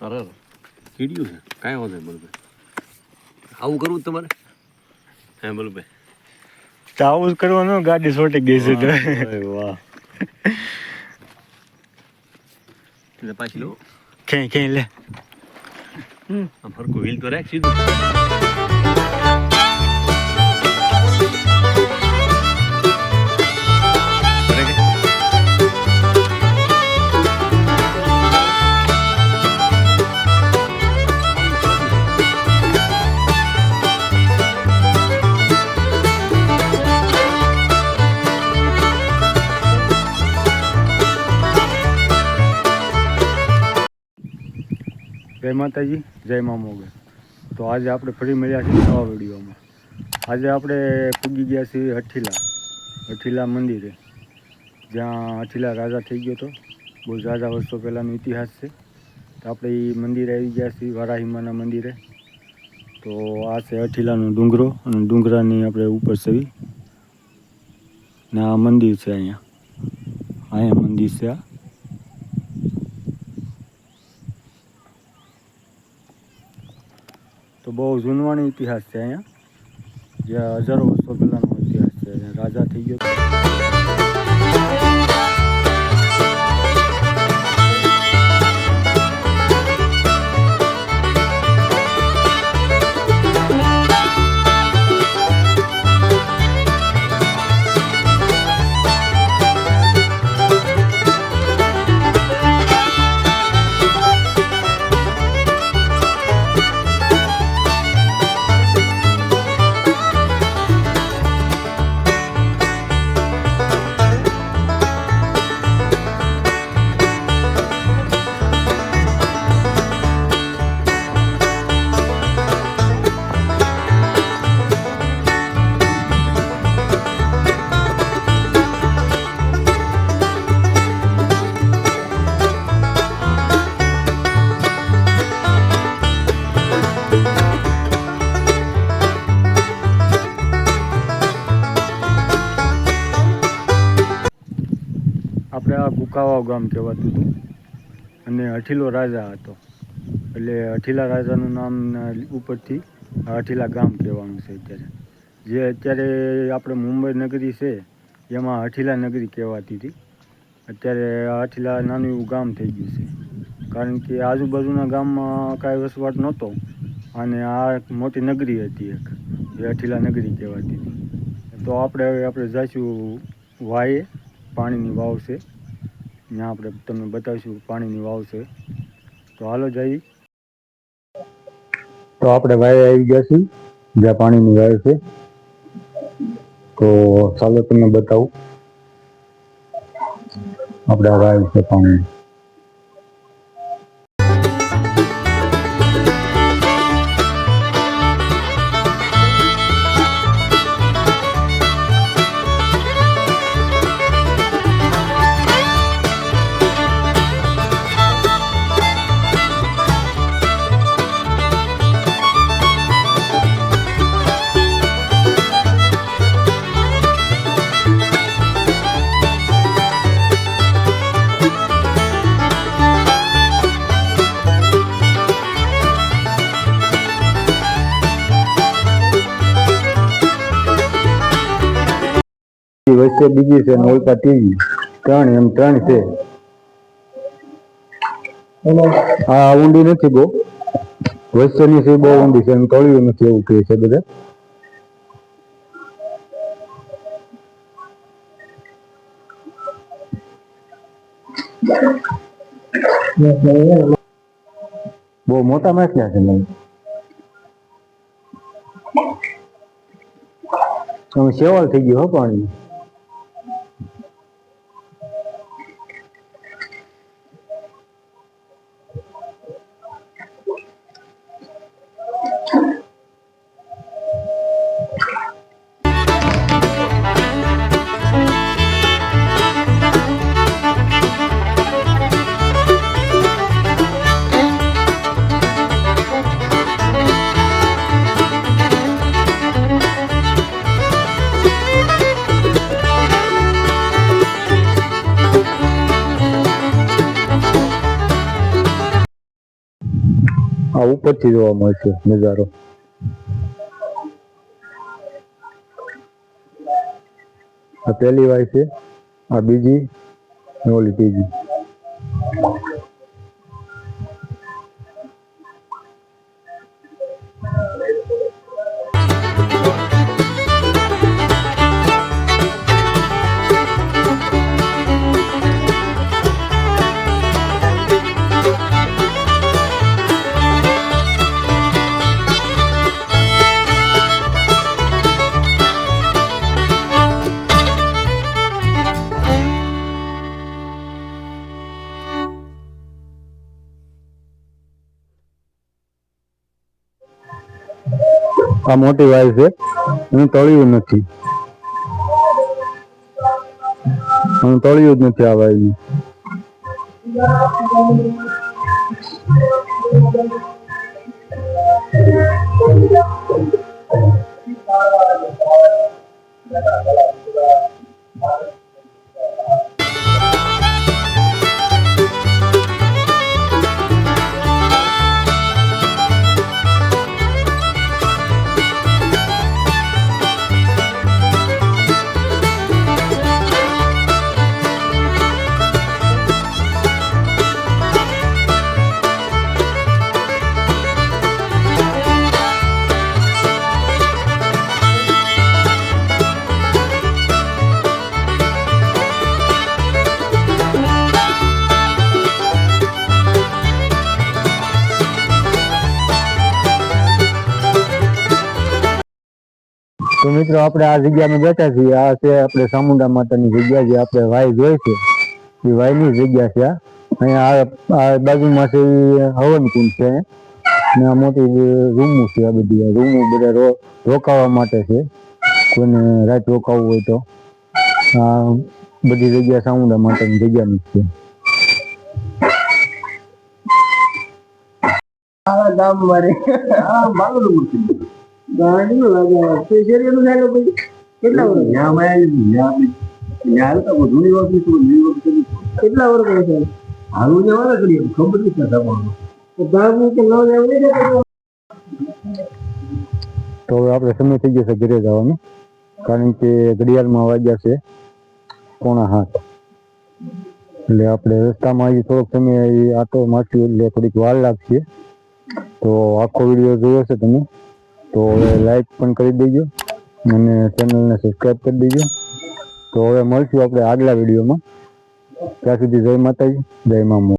અરે કીડ્યું છે કાંઈ વાંધો નહીં બલભાઈ આવું કરવું તમારે હે બલભાઈ તો આવું જ કરવાનું ગાડી છોટી ગઈ છે તો વાહ પાછી લો ખેં લે ફરકો હિલ તો રાખ સીધું જય માતાજી જય મા મોગલ. તો આજે આપણે ફરી મળ્યા છીએ નવા વિડીયોમાં. આજે આપણે પૂગી ગયા છીએ હઠીલા મંદિરે, જ્યાં હઠીલા રાજા થઈ ગયો હતો. બહુ ઝાઝા વર્ષો પહેલાંનો ઇતિહાસ છે. તો આપણે એ મંદિરે આવી ગયા છીએ, વારાહીમાના મંદિરે. તો આ છે હઠીલાનો ડુંગરો અને ડુંગરાની આપણે ઉપર સવી ને આ મંદિર છે. અહીંયા મંદિર છે. આ તો બહુ જૂનવાણી ઇતિહાસ છે અહીંયા, જ્યાં હજારો વર્ષો પહેલાંનો ઇતિહાસ છે. રાજા થઈ ગયો આપણે આ કુકાવાવ ગામ કહેવાતું હતું અને હઠીલો રાજા હતો, એટલે હઠીલા રાજાનું નામ ઉપરથી હઠીલા ગામ કહેવાનું છે. અત્યારે આપણે મુંબઈ નગરી છે એમાં હઠીલા નગરી કહેવાતી હતી. અત્યારે આ હઠીલા નાનું એવું ગામ થઈ ગયું છે, કારણ કે આજુબાજુના ગામમાં કાંઈ વસવાટ નહોતો અને આ મોટી નગરી હતી એક, એ હઠીલા નગરી કહેવાતી હતી. તો આપણે જઈશું વાયે, પાણીની વાવ છે ત્યાં, આપણે તમને બતાવીશું પાણીની વાવ છે. તો હાલો જઈએ. તો આપણે વાય આવી ગયા છીએ જ્યાં પાણીની વાવ છે. તો ચાલો તમને બતાવું. આપણે આ વાવ છે પાણી. વચ્ચે બીજી છે, ઓલકા ત્રીજી, ત્રણ છે. હા, ઊંડી નથી બહુ, વચ્ચેની છે બહુ ઊંડી છે, તળિયું નથી એવું કહે છે બધા. બહુ મોટા માછલા છે. સેવાલ થઈ ગયો હો પાણી. આ ઉપરથી જોવા મળશે નજારો. આ પહેલી વાય છે, આ બીજી ને ઓલી ત્રીજી. આ મોટી વાય છે, એનું તળિયું નથી, એનું તળિયું જ નથી આ વાયનું. તો મિત્રો આપણે આ જગ્યામાં બેઠા છીએ. આ છે આપણે ચામુંડા માતાની જગ્યા, જે આપણે વાય જોઈ છે એ વાયની જગ્યા છે. અહીંયા આ બાજુમાં છે એ હવન કુંડ છે ને આ મોટી રૂમો છે. આ બધી રૂમો બધા રોકાવા માટે છે, કોઈને રાત રોકાવું હોય તો. આ બધી જગ્યા ચામુંડા માતાની જગ્યાની છે. આ ગામ મારે આ માગલું મૂર્તિ ગાડી લાગે સ્પેશિયલ થાય ભાઈ. કેટલા વર્ષ ત્યાં ત્યાં તો જૂની વાત કેટલા વર્ષ છે હાલું જવાના કરીએ ખબર નથી થવાનું તો હવે આપણે સમય થઈ જશે ઘરે જવાનું, કારણ કે ઘડિયાળમાં વાગ્યા છે 7:45. એટલે આપણે રસ્તામાં હજી થોડોક સમય આટો મારશું એટલે થોડીક વાર લાગશે. તો આખો વિડીયો જોયો છે તમે તો હવે લાઈક પણ કરી દેજો અને ચેનલને સબસ્ક્રાઈબ કરી દેજો. તો હવે મળશું આપણે આગલા વિડીયોમાં. ત્યાં સુધી જય માતાજી, જય મા મોગલ.